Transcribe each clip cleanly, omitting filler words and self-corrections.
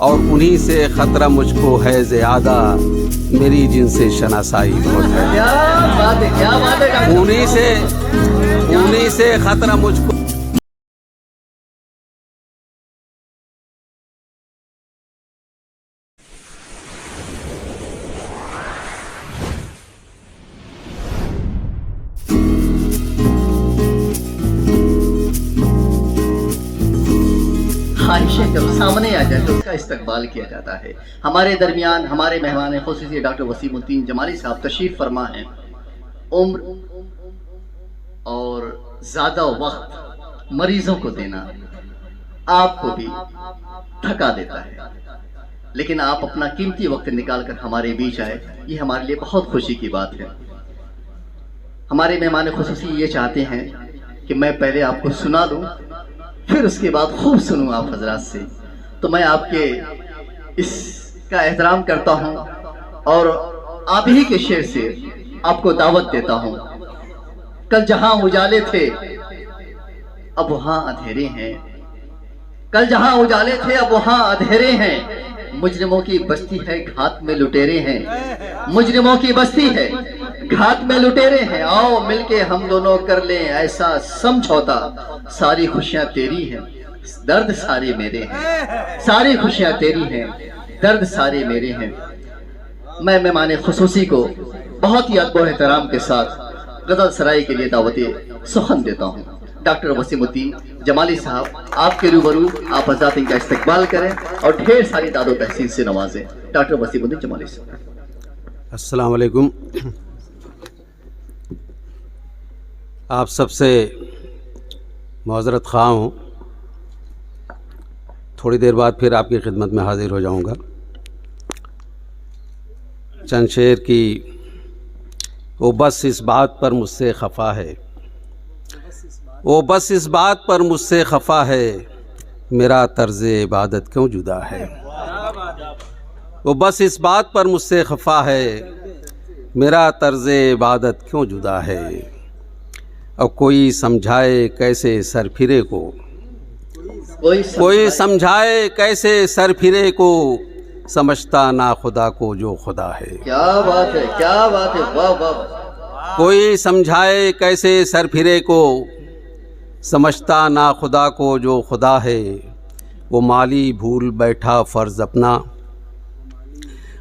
और उन्हीं से ख़तरा मुझको है ज़्यादा, मेरी जिनसे शनासाई बहुत है। क्या बात है, क्या बात है। उन्हीं से ख़तरा मुझको। ख्वाहिशें जब सामने आ जाए तो उसका इस्तकबाल किया जाता है। हमारे दरमियान हमारे मेहमान खुसूसी डॉक्टर वसीमुद्दीन जमाली साहब तशरीफ़ फरमा हैं। उम्र और ज़्यादा वक्त मरीज़ों को देना आपको भी थका देता है, लेकिन आप अपना कीमती वक्त निकाल कर हमारे बीच आए, ये हमारे लिए बहुत खुशी की बात है। हमारे मेहमान खुसूसी ये चाहते हैं कि मैं पहले आपको सुना दूं, फिर उसके बाद खूब सुनूं आप हजरात से। तो मैं आपके इसका एहतराम करता हूं और आप ही के शेर से आपको दावत देता हूं। कल जहां उजाले थे अब वहां अंधेरे हैं, कल जहां उजाले थे अब वहां अंधेरे हैं। मुजरिमों की बस्ती है घात में लुटेरे हैं, मुजरिमों की बस्ती है घात में लुटेरे हैं। आओ मिलके हम दोनों कर लें ऐसा समझौता, सारी खुशियां तेरी हैं दर्द सारे मेरे हैं, सारी खुशियां तेरी हैं दर्द सारे मेरे हैं। मैं मेहमान खुसूसी को बहुत ही अदब एहतराम के साथ गजल सराई के लिए दावत सुखन देता हूँ। डॉक्टर वसीमुद्दीन जमाली साहब आपके रूबरू आप हज़रात इनका इस्तकबाल करें और ढेर सारी दादो तहसीन से नवाजें। डॉक्टर वसीमुद्दीन जमाली साहब। अस्सलाम वालेकुम। आप सबसे माज़रत ख़्वाह हूँ, थोड़ी देर बाद फिर आपकी खिदमत में हाज़िर हो जाऊँगा। चंद शेर की वो बस इस बात पर मुझसे खफा है, वो बस इस बात पर मुझसे खफा है, मेरा तर्ज़ इबादत क्यों जुदा है। वो बस इस बात पर मुझसे खफा है, मेरा तर्ज़ इबादत क्यों जुदा है। और कोई समझाए कैसे सर फिरे को, कोई समझाए कैसे सर फिरे को, समझता ना खुदा को जो खुदा है। क्या बात है, क्या बात है, वाह वाह। कोई समझाए कैसे सर फिरे को, समझता ना खुदा को जो खुदा है। वो माली भूल बैठा फ़र्ज़ अपना,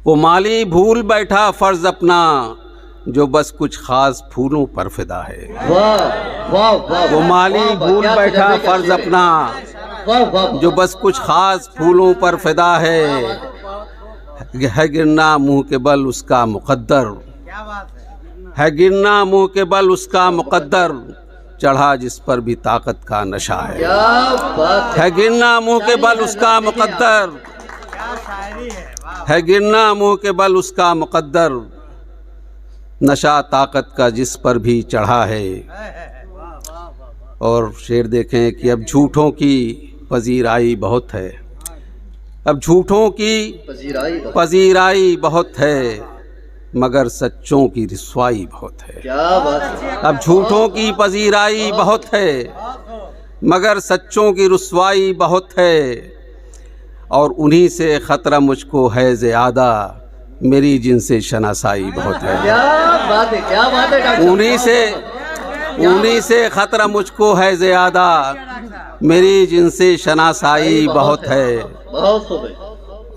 वो माली भूल बैठा फ़र्ज़ अपना, जो बस कुछ ख़ास फूलों पर फिदा है। वाह वाह वाह। वो माली भूल बैठा फ़र्ज़ अपना, जो बस कुछ ख़ास फूलों पर फिदा है। गिरना मुँह के बल उसका मुक़द्दर, है गिरना मुँह के बल उसका मुक़द्दर, चढ़ा जिस पर भी ताकत का नशा है। है गिरना मुँह के बल उसका मुक़द्दर, है गिरना मुँह के बल उसका मुक़द्दर, नशा ताकत का जिस पर भी चढ़ा है। और शेर देखें कि अब झूठों की पजीराई बहुत है, अब झूठों की पजीराई बहुत है, मगर सच्चों की रिसवाई बहुत है। क्या बात है। अब झूठों की पजीराई बहुत है, मगर सच्चों की रुसवाई बहुत है। और उन्हीं से ख़तरा मुझको है ज़्यादा, मेरी जिनसे शनासाई बहुत है। क्या बात है, क्या बात है। उन्हीं से ख़तरा मुझको है ज़्यादा, मेरी जिनसे शनासाई बहुत है। बहुत खूब है।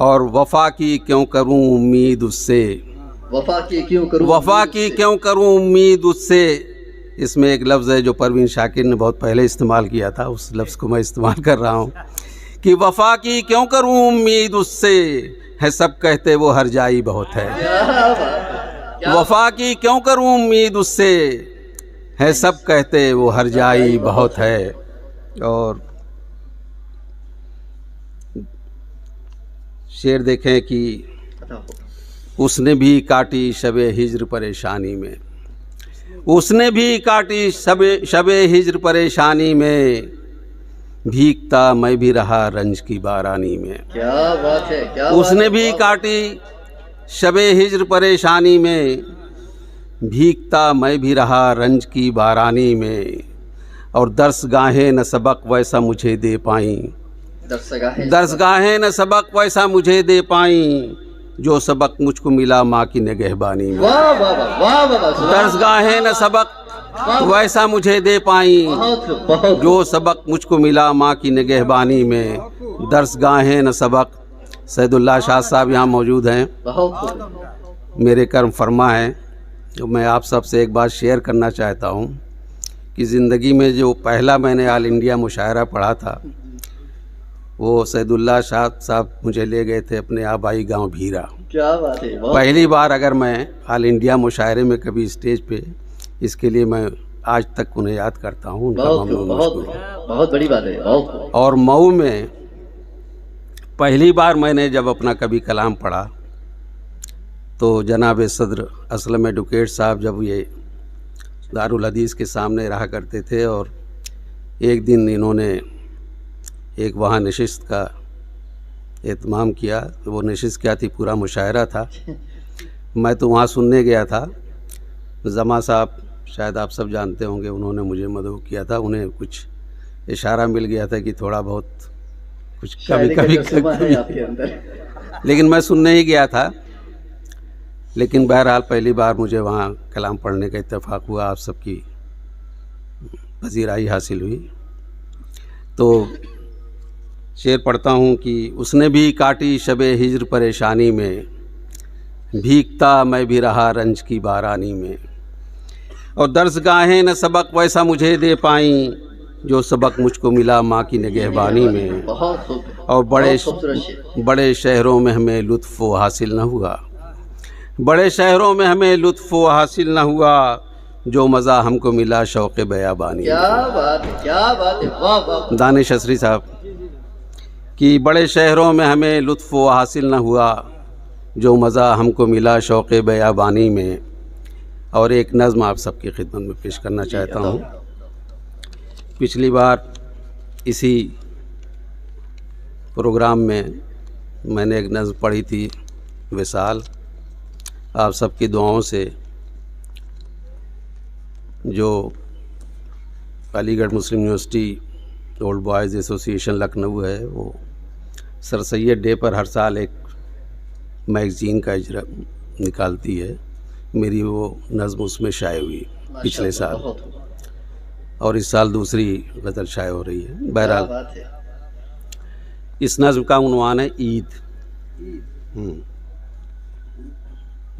और वफ़ा की क्यों करूं उम्मीद उससे, वफ़ा की क्यों करूं, वफ़ा की क्यों करूं उम्मीद उससे। इसमें एक लफ्ज़ है जो परवीन शाकिर ने बहुत पहले इस्तेमाल किया था, उस लफ्ज़ को मैं इस्तेमाल कर रहा हूँ कि वफ़ा की क्यों करूं उम्मीद उससे, है सब कहते वो हर जाई बहुत है। वफ़ा की क्यों करूं उम्मीद उससे, है सब कहते वो हर जाई बहुत है। और शेर देखें कि उसने भी काटी शबे हिज्र परेशानी में, उसने भी काटी शबे हिज्र परेशानी में, भीगता मैं भी रहा रंज की बारानी में। क्या बात है, क्या उसने भी काटी शबे हिज्र परेशानी में, भीगता मैं भी रहा रंज की बारानी में। और दर्स गाहें न सबक वैसा मुझे दे पाईं, दरसगाहें न सबक वैसा मुझे दे पाई जो सबक मुझको मिला माँ की निगहबानी में। वाह वाह वाह वाह वाह। दरसगाहें न सबक वैसा मुझे दे पाई बहुत जो सबक मुझको मिला माँ की निगहबानी में। दरसगाहें न सबक। सैदुल्लाह शाह साहब यहाँ मौजूद हैं, बहुत मेरे कर्म फरमा हैं। जो मैं आप सब से एक बात शेयर करना चाहता हूँ कि ज़िंदगी में जो पहला मैंने ऑल इंडिया मुशायरा पढ़ा था वो सैदुल्लाह शाह साहब मुझे ले गए थे अपने आबाई गांव भीरा। क्या बात है। पहली बार अगर मैं ऑल इंडिया मुशायरे में कभी स्टेज पे, इसके लिए मैं आज तक उन्हें याद करता हूँ। उनका बहुत बड़ी बात है। बहुत। और मऊ में पहली बार मैंने जब अपना कभी कलाम पढ़ा तो जनाब सदर असलम एडवोकेट साहब जब ये दारुल हदीस के सामने रहा करते थे और एक दिन इन्होंने एक वहाँ नशिस्त का एहतमाम किया। तो वो नशिस्त क्या थी, पूरा मुशायरा था। मैं तो वहाँ सुनने गया था। जमा साहब शायद आप सब जानते होंगे, उन्होंने मुझे मदऊ किया था। उन्हें कुछ इशारा मिल गया था कि थोड़ा बहुत कुछ कभी आपके अंदर। लेकिन मैं सुनने ही गया था। लेकिन बहरहाल पहली बार मुझे वहाँ कलाम पढ़ने का इत्तेफाक हुआ, आप सबकी पजीराई हासिल हुई। तो शेर पढ़ता हूँ कि उसने भी काटी शबे हिज्र परेशानी में, भीगता मैं भी रहा रंज की बारानी में। और दरसगाहें न सबक वैसा मुझे दे पाई जो सबक मुझको मिला माँ की निगहबानी में। और बड़े शहरों में हमें लुत्फ़ हासिल न हुआ, बड़े शहरों में हमें लुत्फ़ हासिल न हुआ जो मज़ा हमको मिला शौक़ बयाबानी। क्या बात है, क्या बात है। वाह वाह। दानिश असरी साहब कि बड़े शहरों में हमें लुत्फ़ हासिल न हुआ जो मज़ा हमको मिला शौक़ बयाबानी में। और एक नज़्म आप सबकी खिदमत में पेश करना चाहता हूँ। पिछली बार इसी प्रोग्राम में मैंने एक नज़्म पढ़ी थी, विसाल। आप सबकी दुआओं से जो Aligarh Muslim University Old Boys Association Lucknow है, वो सर सैयद डे पर हर साल एक मैगज़ीन का इजरा निकालती है। मेरी वो नज़्म उसमें शाये हुई पिछले साल, और इस साल दूसरी गज़ल शाये हो रही है। बहरहाल इस नज़्म का उन्वान है ईद।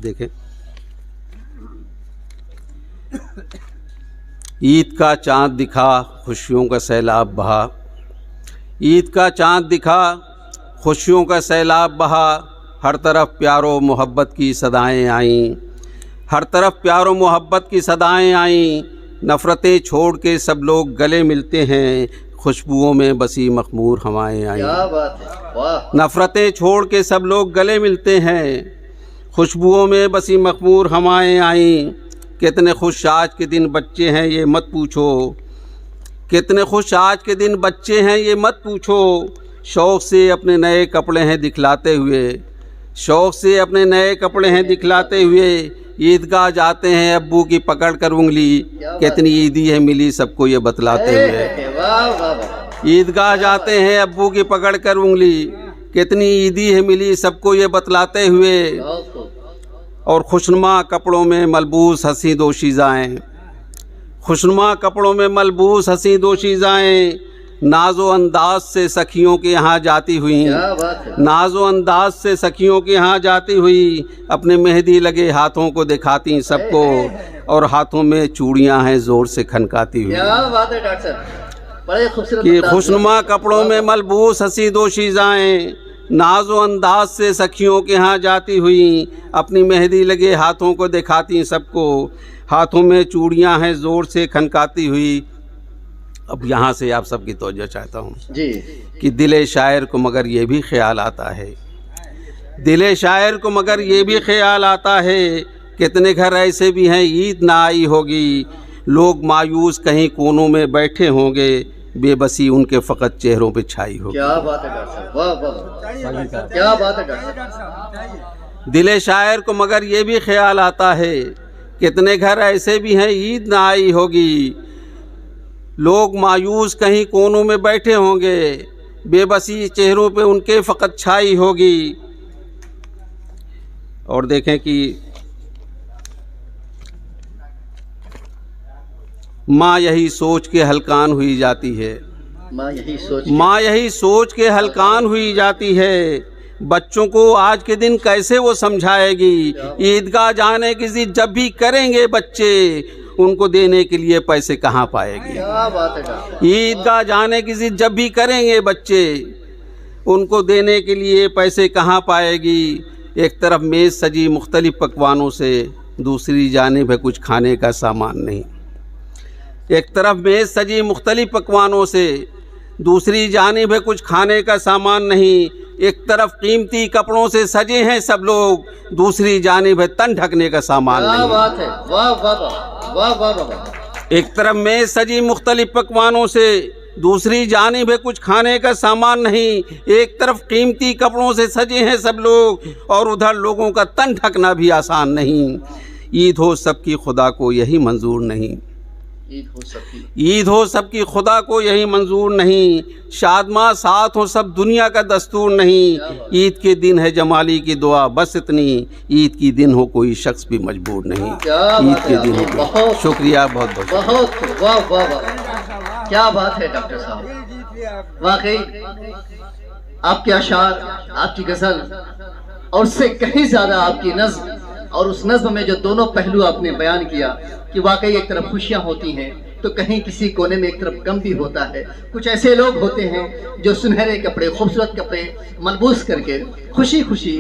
देखें, ईद का चाँद दिखा खुशियों का सैलाब बहा, ईद का चाँद दिखा खुशियों का सैलाब बहा। हर तरफ प्यारो मोहब्बत की सदाएं आईं, हर तरफ प्यारो मोहब्बत की सदाएं आईं। नफ़रतें छोड़ के सब लोग गले मिलते हैं, खुशबुओं में बसी मखमूर हवाएं आईं। क्या बात है, वाह। नफ़रतें छोड़ के सब लोग गले मिलते हैं, खुशबुओं में बसी मखमूर हवाएं आईं। कितने खुश आज के दिन बच्चे हैं ये मत पूछो, कितने खुश आज के दिन बच्चे हैं ये मत पूछो। शौक़ से अपने नए कपड़े हैं दिखलाते हुए, शौक़ से अपने नए कपड़े हैं दिखलाते हुए। ईदगाह जाते हैं अब्बू की पकड़ कर उंगली, कितनी ईदी है मिली सबको ये बतलाते हुए। ईदगाह जाते हैं अब्बू की पकड़ कर उंगली, कितनी ईदी है मिली सबको ये बतलाते हुए। और खुशनुमा कपड़ों में मलबूस हंसी दोशीज़ाएँ, खुशनुमा कपड़ों में मलबूस हंसी दोशीज़ाएँ। नाज़ो अंदाज से सखियों के यहाँ जाती हुई, नाज़ो अंदाज से सखियों के यहाँ जाती हुई। अपने मेहंदी लगे हाथों को दिखाती सबको, और हाथों में चूड़ियाँ हैं ज़ोर से खनकाती हुई। क्या बात है डॉक्टर साहब, बड़े खूबसूरत। कि खुशनुमा कपड़ों में मलबूस हंसी दोशीज़ाएँ, नाज़ो अंदाज से सखियों के यहाँ जाती हुई। अपनी मेहंदी लगे हाथों को दिखाती सबको, हाथों में चूड़ियाँ हैं ज़ोर से खनकाती हुई। अब यहाँ से आप सबकी तवज्जो चाहता हूँ जी कि दिले शायर को मगर ये भी ख्याल आता है, दिले शायर को मगर ये भी ख्याल आता है। कितने घर ऐसे भी हैं ईद ना आई होगी, लोग मायूस कहीं कोनों में बैठे होंगे, बेबसी उनके फ़कत चेहरों पे छाई होगी। क्या बात है डॉक्टर साहब, वाह वाह, क्या बात है डॉक्टर साहब। दिले शायर को मगर ये भी ख्याल आता है, कितने घर ऐसे भी हैं ईद ना आई होगी, लोग मायूस कहीं कोनों में बैठे होंगे, बेबसी चेहरों पे उनके फ़कत छाई होगी। और देखें कि माँ यही सोच के हलकान हुई जाती है, माँ यही सोच के हलकान हुई जाती है। बच्चों को आज के दिन कैसे वो समझाएगी। ईदगाह जाने की जिद जब भी करेंगे बच्चे, उनको देने के लिए पैसे कहाँ पाएगी। क्या बात है। ईदगाह जाने की जिद जब भी करेंगे बच्चे, उनको देने के लिए पैसे कहाँ पाएगी। एक तरफ मेज़ सजी मुख्तलिफ़ पकवानों से, दूसरी जानिब है कुछ खाने का सामान नहीं। एक तरफ मेज़ सजी मुख्तलिफ़ पकवानों से, दूसरी जानिब है कुछ खाने का सामान नहीं। एक तरफ कीमती कपड़ों से सजे हैं सब लोग, दूसरी जानिब है तन ढकने का सामान नहीं। क्या बात है, वाह वाह वाह वाह वाह। एक तरफ मेज़ सजी मुख्तलिफ़ पकवानों से, दूसरी जानिब है कुछ खाने का सामान नहीं। एक तरफ कीमती कपड़ों से सजे हैं सब लोग, और उधर लोगों का तन ढकना भी आसान नहीं। ईद हो सबकी खुदा को यही मंजूर नहीं। ईद हो सबकी खुदा को यही मंजूर नहीं। शादमा साथ हो सब दुनिया का दस्तूर नहीं। ईद के दिन है जमाली की दुआ बस इतनी, ईद की दिन हो कोई शख्स भी मजबूर नहीं। ईद के दिन हो। शुक्रिया, बहुत बहुत। वाह वाह वाह, क्या बात है डॉक्टर साहब। वाकई आपके अशार, आपकी गज़ल और उससे कहीं ज़्यादा आपकी नज़्म, और उस नज़्म में जो दोनों पहलू आपने बयान किया कि वाकई एक तरफ खुशियाँ होती हैं तो कहीं किसी कोने में एक तरफ गम भी होता है। कुछ ऐसे लोग होते हैं जो सुनहरे कपड़े, खूबसूरत कपड़े मलबूस करके खुशी खुशी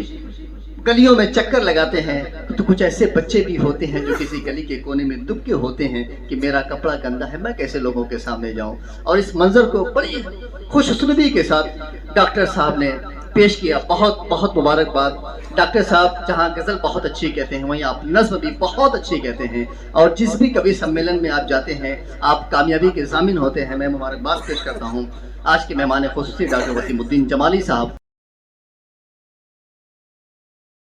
गलियों में चक्कर लगाते हैं, तो कुछ ऐसे बच्चे भी होते हैं जो किसी गली के कोने में दुख के होते हैं कि मेरा कपड़ा गंदा है, मैं कैसे लोगों के सामने जाऊं। और इस मंजर को बड़ी खुशनुदी के साथ डॉक्टर साहब ने पेश किया। बहुत बहुत मुबारकबाद। डॉक्टर साहब जहाँ गज़ल बहुत अच्छी कहते हैं, वहीं आप नज़्म भी बहुत अच्छी कहते हैं, और जिस भी कवि सम्मेलन में आप जाते हैं आप कामयाबी के ज़ामिन होते हैं। मैं मुबारकबाद पेश करता हूँ आज के मेहमान ख़ुसूसी डॉक्टर वसीमुद्दीन जमाली साहब